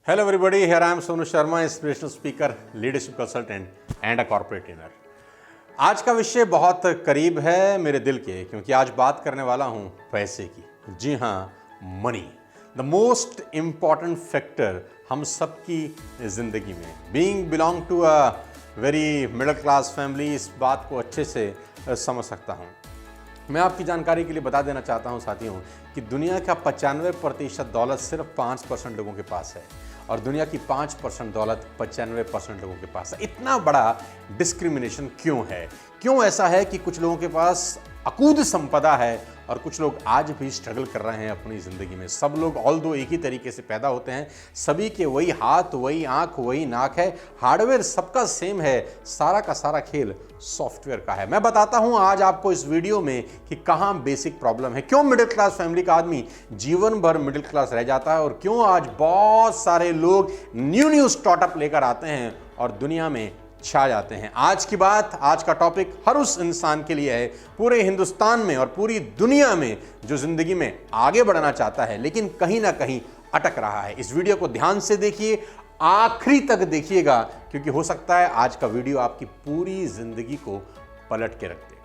Hello everybody, here I am Sonu Sharma, inspirational speaker, leadership consultant and a corporate trainer. आज का विषय बहुत करीब है मेरे दिल के क्योंकि आज बात करने वाला हूं पैसे की। जी हाँ, money, the most important factor हम सबकी ज़िंदगी में। Being belong to a very middle class family, इस बात को अच्छे से समझ सकता हूँ। मैं आपकी जानकारी के लिए बता देना चाहता हूं साथियों कि दुनिया का 95% दौलत सिर्फ 5% लोगों के पास है और दुनिया की 5% दौलत 95% लोगों के पास है। इतना बड़ा डिस्क्रिमिनेशन क्यों है? क्यों ऐसा है कि कुछ लोगों के पास अकूत संपदा है और कुछ लोग आज भी स्ट्रगल कर रहे हैं अपनी ज़िंदगी में? सब लोग ऑल्दो एक ही तरीके से पैदा होते हैं, सभी के वही हाथ, वही आंख, वही नाक है, हार्डवेयर सबका सेम है, सारा का सारा खेल सॉफ्टवेयर का है। मैं बताता हूं आज आपको इस वीडियो में कि कहां बेसिक प्रॉब्लम है, क्यों मिडिल क्लास फैमिली का आदमी जीवन भर मिडिल क्लास रह जाता है और क्यों आज बहुत सारे लोग न्यू स्टार्टअप लेकर आते हैं और दुनिया में छा जाते हैं। आज की बात, आज का टॉपिक हर उस इंसान के लिए है पूरे हिंदुस्तान में और पूरी दुनिया में जो जिंदगी में आगे बढ़ना चाहता है लेकिन कहीं ना कहीं अटक रहा है। इस वीडियो को ध्यान से देखिए, आखिरी तक देखिएगा क्योंकि हो सकता है आज का वीडियो आपकी पूरी जिंदगी को पलट के रख दे।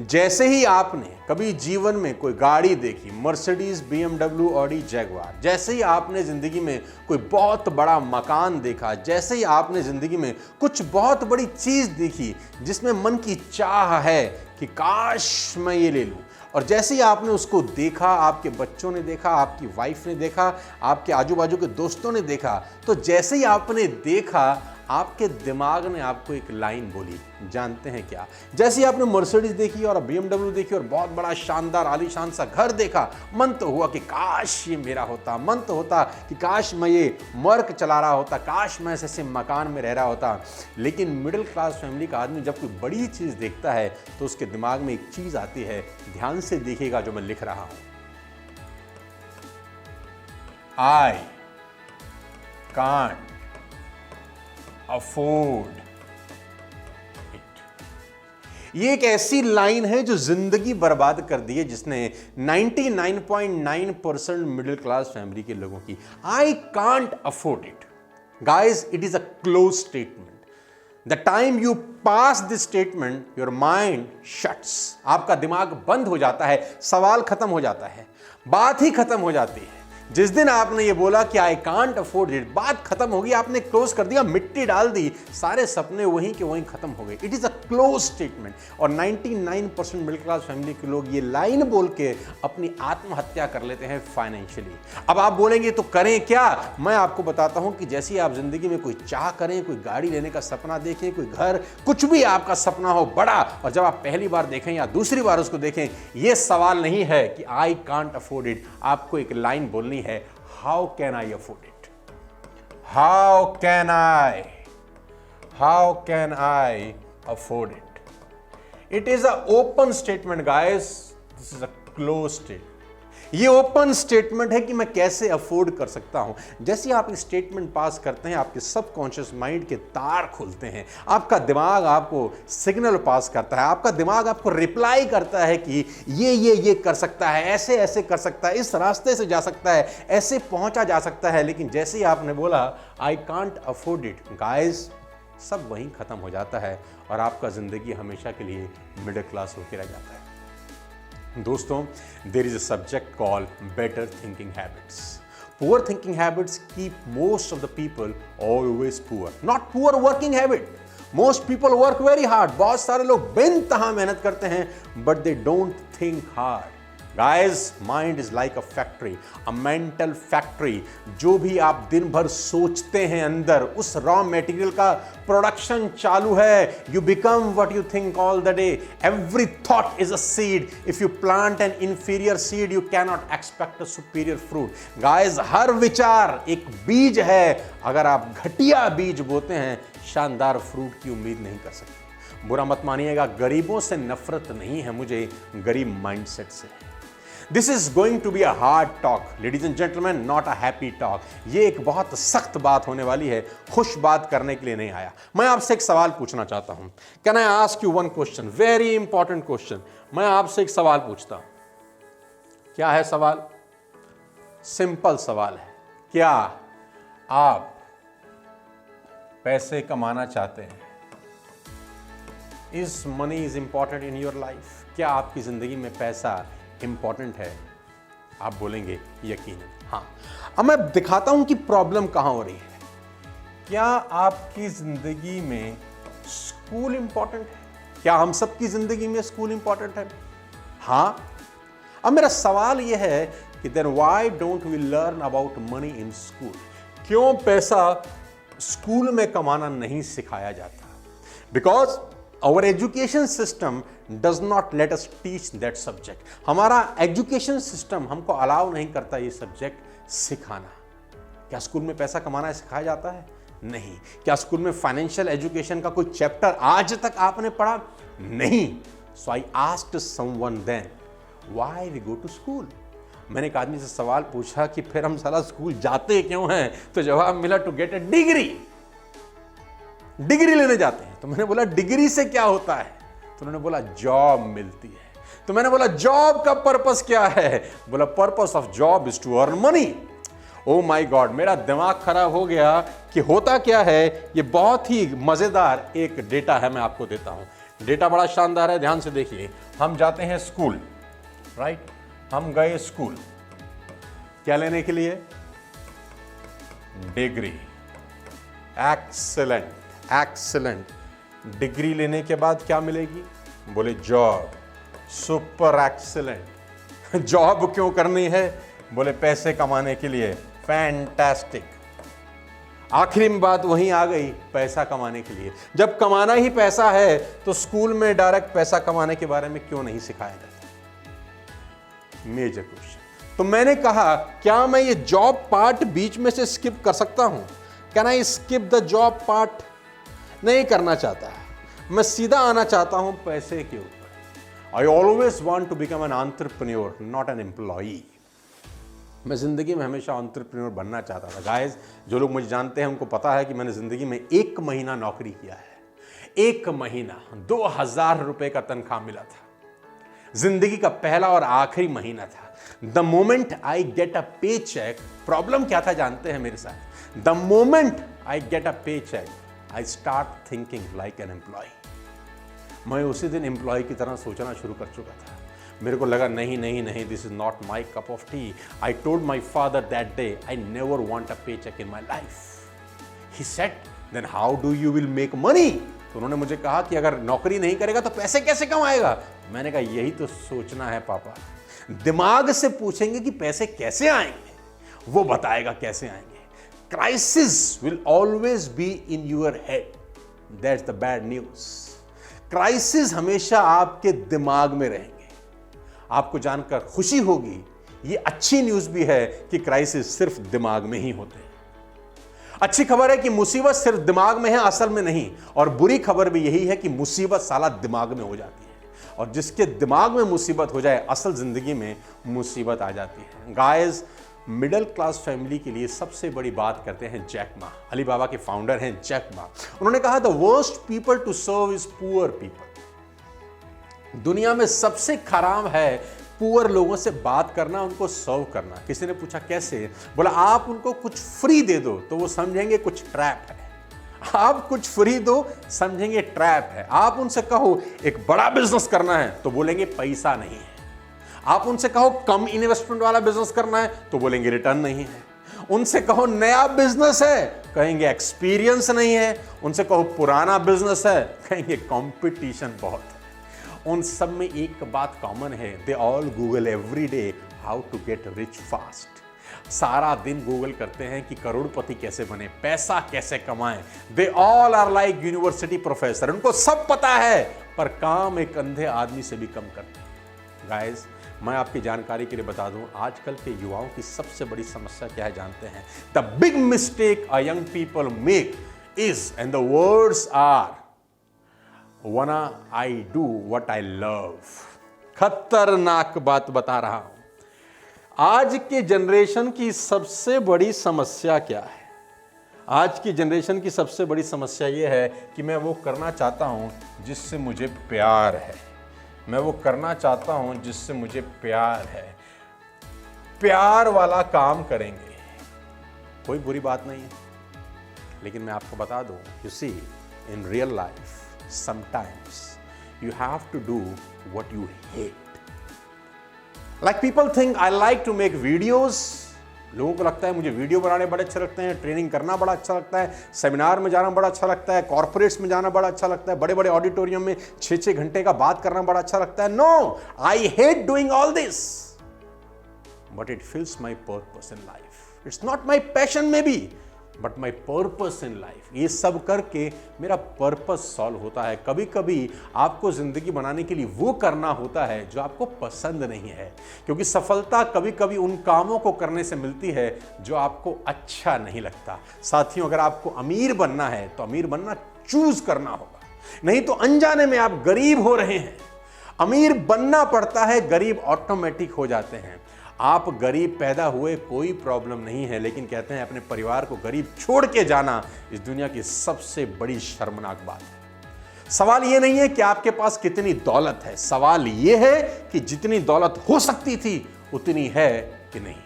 जैसे ही आपने कभी जीवन में कोई गाड़ी देखी, मर्सिडीज, BMW, ऑडी, जैगवार, जैसे ही आपने जिंदगी में कोई बहुत बड़ा मकान देखा, जैसे ही आपने जिंदगी में कुछ बहुत बड़ी चीज देखी जिसमें मन की चाह है कि काश मैं ये ले लूं, और जैसे ही आपने उसको देखा, आपके बच्चों ने देखा, आपकी वाइफ ने देखा, आपके आजू बाजू के दोस्तों ने देखा, तो जैसे ही आपने देखा आपके दिमाग ने आपको एक लाइन बोली, जानते हैं क्या? जैसे ही आपने मर्सिडीज देखी और BMW देखी और बहुत बड़ा शानदार आलीशान सा घर देखा, मन तो हुआ कि काश ये मेरा होता, मन तो होता कि काश मैं ये मर्क चला रहा होता, काश मैं ऐसे मकान में रह रहा होता। लेकिन मिडिल क्लास फैमिली का आदमी जब कोई बड़ी चीज़ देखता है तो उसके दिमाग में एक चीज़ आती है, ध्यान से देखिएगा जो मैं लिख रहा हूं। I can't afford it. ये एक ऐसी लाइन है जो जिंदगी बर्बाद कर दी है, जिसने 99.9% मिडिल क्लास फैमिली के लोगों की। I can't afford it guys, it is a close statement. The time you pass this statement your mind shuts. आपका दिमाग बंद हो जाता है, सवाल खत्म हो जाता है, बात ही खत्म हो जाती है। जिस दिन आपने ये बोला कि आई कांट अफोर्ड इट, बात खत्म हो गई, आपने क्लोज कर दिया, मिट्टी डाल दी, सारे सपने वहीं के वहीं खत्म हो गए। It is a close statement. और 99% मिडिल क्लास फैमिली के लोग ये लाइन बोल के अपनी आत्महत्या कर लेते हैं फाइनेंशियली। अब आप बोलेंगे तो करें क्या? मैं आपको बताता हूं कि जैसे आप जिंदगी में कोई चाह करें, कोई गाड़ी लेने का सपना देखें, कोई घर, कुछ भी आपका सपना हो बड़ा, और जब आप पहली बार देखें या दूसरी बार उसको देखें, ये सवाल नहीं है कि आई कांट अफोर्ड इट, आपको एक लाइन बोलनी है, how can I afford it? How can I afford it? It is a open statement guys, this is a close statement. ये ओपन स्टेटमेंट है कि मैं कैसे अफोर्ड कर सकता हूं। जैसे आप इस स्टेटमेंट पास करते हैं, आपके सबकॉन्शियस माइंड के तार खुलते हैं, आपका दिमाग आपको सिग्नल पास करता है, आपका दिमाग आपको रिप्लाई करता है कि ये कर सकता है, ऐसे ऐसे कर सकता है, इस रास्ते से जा सकता है, ऐसे पहुंचा जा सकता है। लेकिन जैसे ही आपने बोला I can't afford it, guys, सब वहीं खत्म हो जाता है और आपका जिंदगी हमेशा के लिए मिडिल क्लास होकर रह जाता है। दोस्तों, there is a subject called better thinking habits. Poor thinking habits keep most of the people always poor. Not poor working habit. Most people work very hard. बहुत सारे लोग बेइंतहा मेहनत करते हैं, but they don't think hard. Guys, mind is like a factory, a mental factory. जो भी आप दिन भर सोचते हैं अंदर, उस रॉ मटेरियल का प्रोडक्शन चालू है। You become what you think all the day. Every thought is a seed. If you plant an inferior seed, you cannot expect a superior fruit. Guys, हर विचार एक बीज है। अगर आप घटिया बीज बोते हैं, शानदार फ्रूट की उम्मीद नहीं कर सकते। बुरा मत मानिएगा, गरीबों से नफरत नहीं है मुझे, गरीब माइंडसेट से है। This is going to be a hard talk ladies and gentleman, not a happy talk. ये एक बहुत सख्त बात होने वाली है, खुश बात करने के लिए नहीं आया। मैं आपसे एक सवाल पूछना चाहता हूं। Can I ask you one question, very important question. मैं आपसे एक सवाल पूछता हूं। क्या है सवाल? सिंपल सवाल है। क्या आप पैसे कमाना चाहते हैं, is money is important in your life? क्या आपकी जिंदगी में पैसा इंपॉर्टेंट है? आप बोलेंगे यकीनन हाँ। अब मैं दिखाता हूं कि प्रॉब्लम कहां हो रही है। क्या आपकी जिंदगी में स्कूल इंपॉर्टेंट है? क्या हम सबकी जिंदगी में स्कूल इंपॉर्टेंट है? हाँ। अब मेरा सवाल यह है कि then why don't we learn about money in school? क्यों पैसा स्कूल में कमाना नहीं सिखाया जाता? Because our education system does not let us teach that subject. हमारा एजुकेशन सिस्टम हमको अलाउ नहीं करता ये सब्जेक्ट सिखाना। क्या स्कूल में पैसा कमाना सिखाया जाता है? नहीं। क्या स्कूल में फाइनेंशियल एजुकेशन का कोई चैप्टर आज तक आपने पढ़ा? नहीं। So I asked someone then why we go to school. मैंने एक आदमी से सवाल पूछा कि फिर हम साला स्कूल जाते क्यों हैं? तो जवाब मिला to get a degree. Degree लेने जाते हैं। तो मैंने बोला डिग्री से क्या होता है? तो उन्होंने बोला जॉब मिलती है। तो मैंने बोला जॉब का पर्पस क्या है? बोला purpose of job is to earn money. Oh my God, मेरा दिमाग खराब हो गया कि होता क्या है। ये बहुत ही मजेदार एक डेटा है, मैं आपको देता हूं। डेटा बड़ा शानदार है, ध्यान से देखिए। हम जाते हैं स्कूल, राइट? हम गए स्कूल क्या लेने के लिए? डिग्री। Excellent, excellent. डिग्री लेने के बाद क्या मिलेगी? बोले जॉब। Super excellent. जॉब क्यों करनी है? बोले पैसे कमाने के लिए। फैंटास्टिक। आखिरी में बात वहीं आ गई, पैसा कमाने के लिए। जब कमाना ही पैसा है तो स्कूल में डायरेक्ट पैसा कमाने के बारे में क्यों नहीं सिखाया जाता? Major question. तो मैंने कहा क्या मैं ये जॉब पार्ट बीच में से स्किप कर सकता हूं? Can I skip the job part? नहीं करना चाहता। मैं सीधा आना चाहता हूं पैसे के ऊपर। I always want to become an entrepreneur, not an employee. मैं जिंदगी में हमेशा एंटरप्रेन्योर बनना चाहता था। गाइस, जो लोग मुझे जानते हैं उनको पता है कि मैंने जिंदगी में 1 महीना नौकरी किया है। 1 महीना 2000 रुपए का तनख्वाह मिला था। जिंदगी का पहला और आखिरी महीना था। The moment I get a pay cheque, problem क्या था जानते हैं मेरे साथ? The moment I get a pay cheque I start thinking like an employ. मैं उसी दिन एम्प्लॉय की तरह सोचना शुरू कर चुका था। मेरे को लगा नहीं नहीं नहीं, this is not my cup of tea. I told my father that day I never want a pay cheque in my life. He said then how do you will make money? तो उन्होंने मुझे कहा कि अगर नौकरी नहीं करेगा तो पैसे कैसे कमाएगा? मैंने कहा यही तो सोचना है पापा। दिमाग से पूछेंगे कि पैसे कैसे आएंगे, वो बताएगा कैसे आएंगे। Crisis will always be in your head, that's the bad news. Crisis हमेशा आपके दिमाग में रहेंगे। आपको जानकर खुशी होगी, ये अच्छी न्यूज भी है कि क्राइसिस सिर्फ दिमाग में ही होते हैं। अच्छी खबर है कि मुसीबत सिर्फ दिमाग में है, असल में नहीं। और बुरी खबर भी यही है कि मुसीबत साला दिमाग में हो जाती है। और जिसके दिमाग में मुसीबत हो जाए, असल जिंदगी में मुसीबत आ जाती है। गाइस, मिडिल क्लास फैमिली के लिए सबसे बड़ी बात करते हैं जैक मा। अली बाबा के फाउंडर हैं जैक मा। उन्होंने कहा the worst people to serve is poor people. दुनिया में सबसे खराब है पुअर लोगों से बात करना, उनको सर्व करना। किसी ने पूछा कैसे? बोला आप उनको कुछ फ्री दे दो तो वो समझेंगे कुछ ट्रैप है। आप कुछ फ्री दो, समझेंगे ट्रैप है। आप उनसे कहो एक बड़ा बिजनेस करना है तो बोलेंगे पैसा नहीं है। आप उनसे कहो कम इन्वेस्टमेंट वाला बिजनेस करना है तो बोलेंगे रिटर्न नहीं है। उनसे कहो नया बिजनेस है, कहेंगे एक्सपीरियंस नहीं है। उनसे कहो पुराना बिजनेस है, कहेंगे कंपटीशन बहुत है। उन सब में एक बात कॉमन है, they all Google every day how to get rich fast. सारा दिन गूगल करते हैं कि करोड़पति कैसे बने, पैसा कैसे कमाएं। They all are like university professor. उनको सब पता है पर काम एक अंधे आदमी से भी कम करते हैं। गाइस, मैं आपकी जानकारी के लिए बता दूं, आजकल के युवाओं की सबसे बड़ी समस्या क्या है जानते हैं? The big mistake a young people make is, and the words are, wanna I do what I love। खतरनाक बात बता रहा हूं। आज के जनरेशन की सबसे बड़ी समस्या क्या है? आज की जनरेशन की सबसे बड़ी समस्या यह है कि मैं वो करना चाहता हूं जिससे मुझे प्यार है। मैं वो करना चाहता हूं जिससे मुझे प्यार है। प्यार वाला काम करेंगे, कोई बुरी बात नहीं है। लेकिन मैं आपको बता दूं, you see in real life sometimes you have to do what you hate. Like people think I like to make videos. लोगों को लगता है मुझे वीडियो बनाने बड़े अच्छे लगते हैं, ट्रेनिंग करना बड़ा अच्छा लगता है, सेमिनार में जाना बड़ा अच्छा लगता है, कॉर्पोरेट्स में जाना बड़ा अच्छा लगता है, बड़े बड़े ऑडिटोरियम में 6-6 घंटे का बात करना बड़ा अच्छा लगता है. No, I hate doing all this, but it feels my purpose in life. It's not my passion maybe, but my purpose in life. ये सब करके मेरा पर्पस सॉल्व होता है. कभी कभी आपको जिंदगी बनाने के लिए वो करना होता है जो आपको पसंद नहीं है, क्योंकि सफलता कभी कभी उन कामों को करने से मिलती है जो आपको अच्छा नहीं लगता. साथियों, अगर आपको अमीर बनना है तो अमीर बनना चूज करना होगा, नहीं तो अनजाने में आप गरीब हो रहे हैं. अमीर बनना पड़ता है, गरीब ऑटोमेटिक हो जाते हैं. आप गरीब पैदा हुए कोई प्रॉब्लम नहीं है, लेकिन कहते हैं अपने परिवार को गरीब छोड़ के जाना इस दुनिया की सबसे बड़ी शर्मनाक बात है. सवाल यह नहीं है कि आपके पास कितनी दौलत है, सवाल यह है कि जितनी दौलत हो सकती थी उतनी है कि नहीं.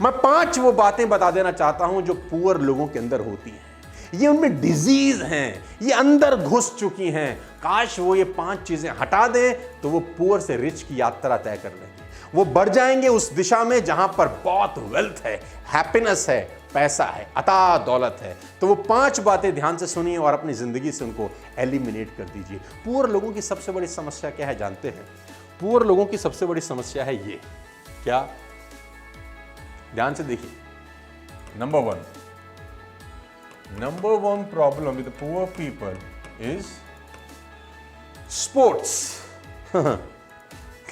मैं 5 वो बातें बता देना चाहता हूं जो पुअर लोगों के अंदर होती हैं. ये उनमें डिजीज हैं, ये अंदर घुस चुकी हैं. काश वो ये 5 चीजें हटा दें तो वो पुअर से रिच की यात्रा तय कर लेंगे. वो बढ़ जाएंगे उस दिशा में जहां पर बहुत वेल्थ है, हैप्पीनेस है, पैसा है, अता दौलत है. तो वो 5 बातें ध्यान से सुनिए और अपनी जिंदगी से उनको एलिमिनेट कर दीजिए. पुअर लोगों की सबसे बड़ी समस्या क्या है जानते हैं? पुअर लोगों की सबसे बड़ी समस्या है ये. क्या? ध्यान से देखिए. Number one problem with poor people is sports.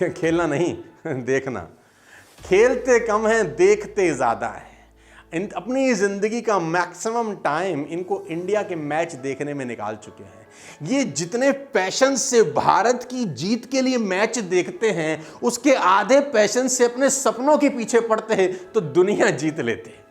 खेलना नहीं, देखना. खेलते कम हैं, देखते ज्यादा हैं. अपनी जिंदगी का मैक्सिमम टाइम इनको इंडिया के मैच देखने में निकाल चुके हैं. ये जितने पैशन से भारत की जीत के लिए मैच देखते हैं, उसके आधे पैशन से अपने सपनों के पीछे पड़ते हैं तो दुनिया जीत लेते हैं.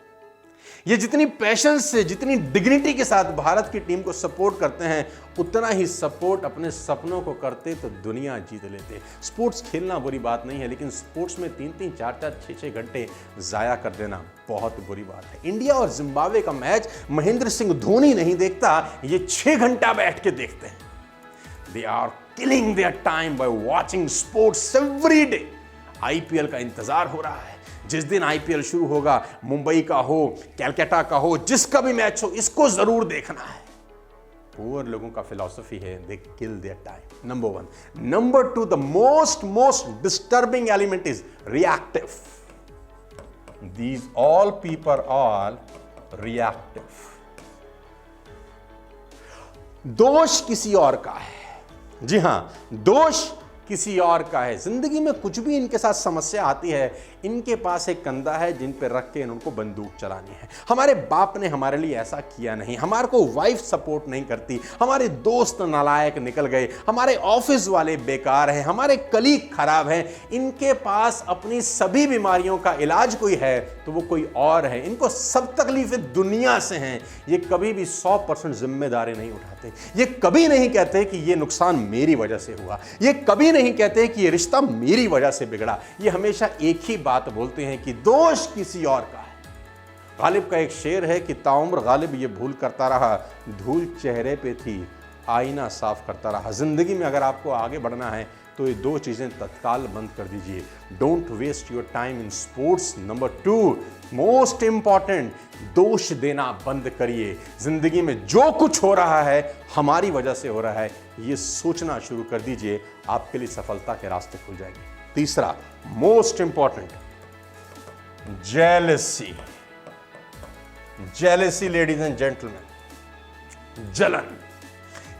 ये जितनी पैशन से, जितनी डिग्निटी के साथ भारत की टीम को सपोर्ट करते हैं, उतना ही सपोर्ट अपने सपनों को करते तो दुनिया जीत लेते. स्पोर्ट्स खेलना बुरी बात नहीं है, लेकिन स्पोर्ट्स में 3-3, 4-4, 6-6 घंटे जाया कर देना बहुत बुरी बात है. इंडिया और जिम्बाब्वे का मैच महेंद्र सिंह धोनी नहीं देखता, ये 6 घंटा बैठ के देखते हैं. They are killing their time by watching sports every day. IPL का इंतजार हो रहा है. जिस दिन आईपीएल शुरू होगा, मुंबई का हो, कैलकाटा का हो, जिसका भी मैच हो, इसको जरूर देखना है. पुअर लोगों का फिलॉसफी है they kill their time. Number 1. Number 2, the most disturbing element is reactive. These all people are reactive. दोष किसी और का है. जी हां, दोष किसी और का है. जिंदगी में कुछ भी इनके साथ समस्या आती है, इनके पास एक कंधा है जिन पे रख के इनको बंदूक चलानी है. हमारे बाप ने हमारे लिए ऐसा किया नहीं, हमारे को वाइफ सपोर्ट नहीं करती, हमारे दोस्त नालायक निकल गए, हमारे ऑफिस वाले बेकार हैं, हमारे कलीग खराब हैं. इनके पास अपनी सभी बीमारियों का इलाज कोई है तो वो कोई और है. इनको सब तकलीफें दुनिया से हैं. ये कभी भी 100% जिम्मेदारी नहीं उठाते. ये कभी नहीं कहते कि ये नुकसान मेरी वजह से हुआ. ये कभी नहीं कहते कि ये रिश्ता मेरी वजह से बिगड़ा. ये हमेशा एक ही बात बोलते हैं कि दोष किसी और का है. गालिब का एक शेर है कि ताउम्र गालिब ये भूल करता रहा, धूल चेहरे पे थी, आईना साफ करता रहा. जिंदगी में अगर आपको आगे बढ़ना है तो ये 2 चीजें तत्काल बंद कर दीजिए. Don't waste your time in sports. Number 2, most important, दोष देना बंद करिए. जिंदगी में जो कुछ हो रहा है हमारी वजह से हो रहा है, ये सोचना शुरू कर दीजिए. आपके लिए सफलता के रास्ते खुल जाएंगे. तीसरा, most important, jealousy. Jealousy ladies and gentleman, जलन.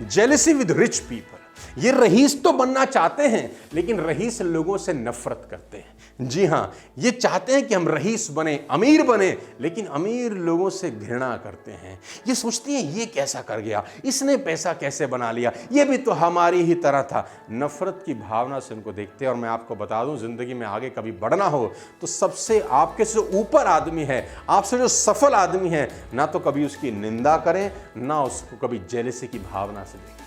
Jealousy with rich people. ये रईस तो बनना चाहते हैं, लेकिन रईस लोगों से नफरत करते हैं. जी हां, ये चाहते हैं कि हम रईस बने, अमीर बने, लेकिन अमीर लोगों से घृणा करते हैं. ये सोचती हैं ये कैसा कर गया, इसने पैसा कैसे बना लिया, ये भी तो हमारी ही तरह था. नफरत की भावना से उनको देखते हैं. और मैं आपको बता दूं, जिंदगी में आगे कभी बढ़ना हो तो सबसे आपके से ऊपर आदमी है, आपसे जो सफल आदमी है, ना तो कभी उसकी निंदा करें, ना उसको कभी जेलसी की भावना से देखें.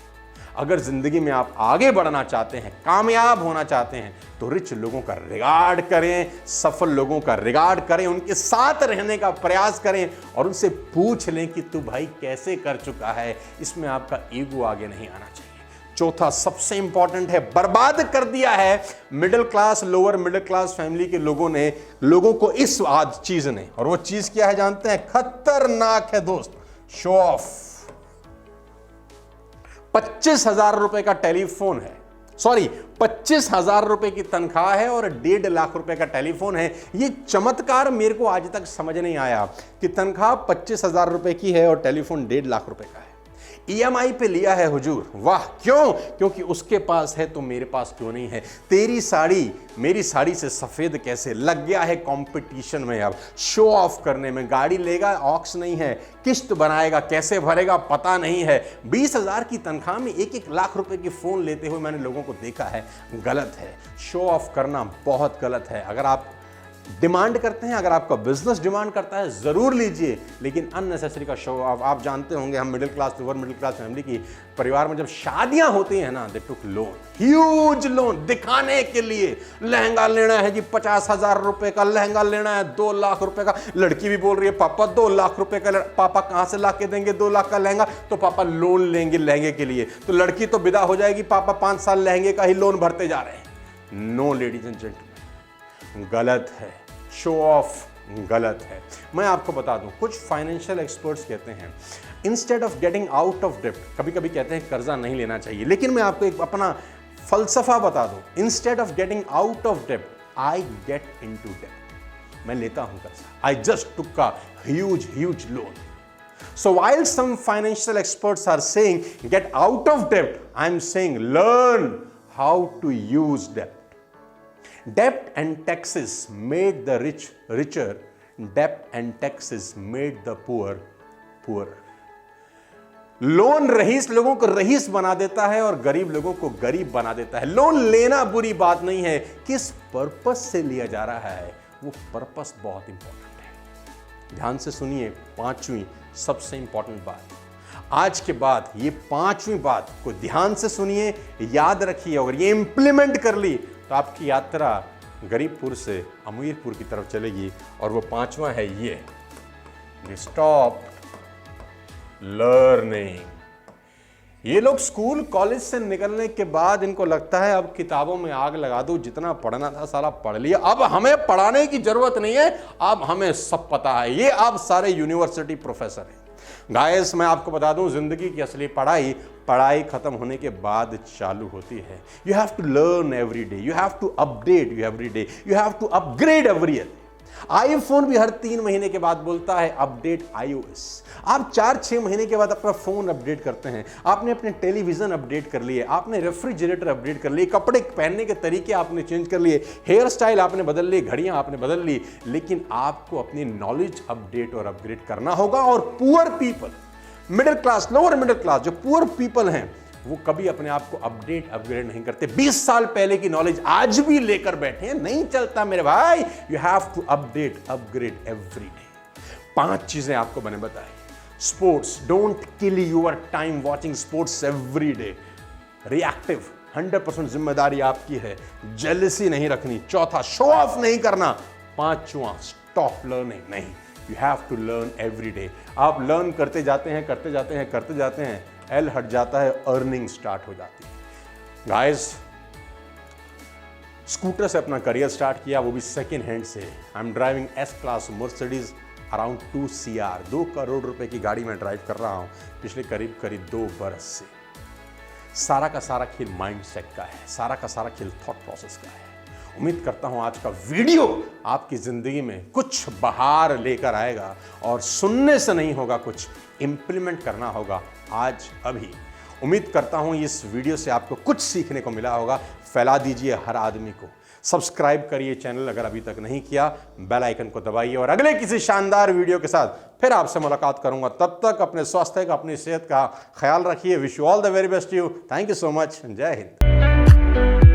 अगर जिंदगी में आप आगे बढ़ना चाहते हैं, कामयाब होना चाहते हैं, तो रिच लोगों का रिगार्ड करें, सफल लोगों का रिगार्ड करें, उनके साथ रहने का प्रयास करें और उनसे पूछ लें कि तू भाई कैसे कर चुका है। इसमें आपका ईगो आगे नहीं आना चाहिए। चौथा सबसे इंपॉर्टेंट है, बर्बाद कर दिया है middle class, lower middle class family के लोगों को इस आज चीज ने, और वो चीज क्या है जानते हैं? खतरनाक है दोस्त, शो ऑफ। 25,000 रुपए का टेलीफोन है, 25,000 रुपए की तनख्वाह है और 1.5 लाख रुपए का टेलीफोन है। ये चमत्कार मेरे को आज तक समझ नहीं आया कि तनख्वाह 25,000 रुपए की है और टेलीफोन 1.5 लाख रुपए का है। EMI पे लिया है हुजूर, वाह। क्यों? क्योंकि उसके पास है तो मेरे पास क्यों नहीं है? तेरी साड़ी मेरी साड़ी से सफेद कैसे? लग गया है कंपटीशन में, अब शो ऑफ करने में। गाड़ी लेगा, ऑक्स नहीं है, किस्त बनाएगा, कैसे भरेगा पता नहीं है। 20,000 की तनख्वाह में 1-1 लाख रुपए की फोन लेते हुए मैंने लोगों को देखा है। गलत है, शो ऑफ करना बहुत गलत है। अगर आप डिमांड करते हैं, अगर आपका बिजनेस डिमांड करता है, जरूर लीजिए, लेकिन अननेसेसरी का शो ऑफ। आप जानते होंगे, हम middle class, lower middle class family की परिवार में जब शादियां होती हैं ना, दे टुक लोन, ह्यूज लोन, दिखाने के लिए। लहंगा लेना है जी 50,000 रुपए का, लहंगा लेना है 2 लाख रुपए का। लड़की भी बोल रही है पापा 2 लाख रुपए का। पापा कहां से ला के देंगे 2 लाख का लहंगा? तो पापा लोन लेंगे लहंगे के लिए। तो लड़की तो विदा हो जाएगी, पापा 5 साल लहंगे का ही लोन भरते जा रहे हैं। नो लेडीज एंड जेंटलमैन, गलत है, शो ऑफ गलत है। मैं आपको बता दूं, कुछ फाइनेंशियल एक्सपर्ट्स कहते हैं instead of getting out of डेब्ट, कभी कभी कहते हैं कर्जा नहीं लेना चाहिए, लेकिन मैं आपको एक अपना फलसफा बता दूं, instead of getting out of डेब्ट आई गेट इनटू डेब्ट। मैं लेता हूं कर्जा, I just took a huge loan. So while some financial experts are saying get out of debt, I'm saying learn how to use debt. Debt and taxes made the rich richer. Debt and taxes made the poor poorer. Loan रईस लोगों को rice बना देता है और गरीब लोगों को गरीब बना देता है। लोन लेना बुरी बात नहीं है, किस पर्पस से लिया जा रहा है, वो पर्पस बहुत इंपॉर्टेंट है। ध्यान से सुनिए, 5वीं सबसे इंपॉर्टेंट बात। आज के बाद ये 5वीं बात को ध्यान से सुनिए, याद रखिए, और ये इंप्लीमेंट कर ली तो आपकी यात्रा गरीबपुर से अमीरपुर की तरफ चलेगी। और वो 5वां है ये, स्टॉप लर्निंग। ये लोग स्कूल कॉलेज से निकलने के बाद इनको लगता है अब किताबों में आग लगा दो, जितना पढ़ना था सारा पढ़ लिया, अब हमें पढ़ाने की जरूरत नहीं है, अब हमें सब पता है। ये आप सारे यूनिवर्सिटी प्रोफेसर हैं। गाइस, मैं आपको बता दूं, जिंदगी की असली पढ़ाई खत्म होने के बाद चालू होती है। You have to learn every day, you have to update every day, you have to upgrade every day. IPhone भी हर 3 महीने के बाद बोलता है अपडेट iOS। आप 4-6 महीने के बाद अपना फोन अपडेट करते हैं। आपने अपने टेलीविजन अपडेट कर लिए, आपने रेफ्रिजरेटर अपडेट कर लिए, कपड़े पहनने के तरीके आपने चेंज कर लिए, हेयर स्टाइल आपने बदल ली, घड़ियां आपने बदल ली, लेकिन आपको अपनी नॉलेज अपडेट और अपग्रेड करना होगा। और poor people, middle class, lower middle class, जो पुअर पीपल हैं, वो कभी अपने आप को अपडेट अपग्रेड नहीं करते। 20 साल पहले की नॉलेज आज भी लेकर बैठे हैं, नहीं चलता मेरे भाई। You have to update upgrade every day. 5 चीजें आपको मैंने बताई। Sports, don't kill your time watching sports every day. Reactive, 100% जिम्मेदारी आपकी है, जेलसी नहीं रखनी। चौथा, शो ऑफ नहीं करना। 5वां, स्टॉप लर्निंग नहीं, you have to learn every day. आप लर्न करते जाते हैं, करते जाते हैं, करते जाते हैं, एल हट जाता है, अर्निंग स्टार्ट हो जाती है। गाइस, स्कूटर से अपना करियर स्टार्ट किया, वो भी सेकेंड हैंड से। I am driving S class Mercedes around 2 CR, 2 crore रुपए की गाड़ी में ड्राइव कर रहा हूं पिछले करीब 2 बरस से। सारा का सारा खेल माइंड सेट का है, सारा का सारा खेल थॉट प्रोसेस का है। उम्मीद करता हूं आज का वीडियो आपकी जिंदगी में कुछ बहार लेकर आएगा, और सुनने से नहीं होगा, कुछ इंप्लीमेंट करना होगा आज अभी। उम्मीद करता हूं इस वीडियो से आपको कुछ सीखने को मिला होगा। फैला दीजिए हर आदमी को, सब्सक्राइब करिए चैनल अगर अभी तक नहीं किया, बेल आइकन को दबाइए, और अगले किसी शानदार वीडियो के साथ फिर आपसे मुलाकात करूंगा। तब तक अपने स्वास्थ्य का, अपनी सेहत का ख्याल रखिए। Wish you all the very best. You, thank you so much. जय हिंद।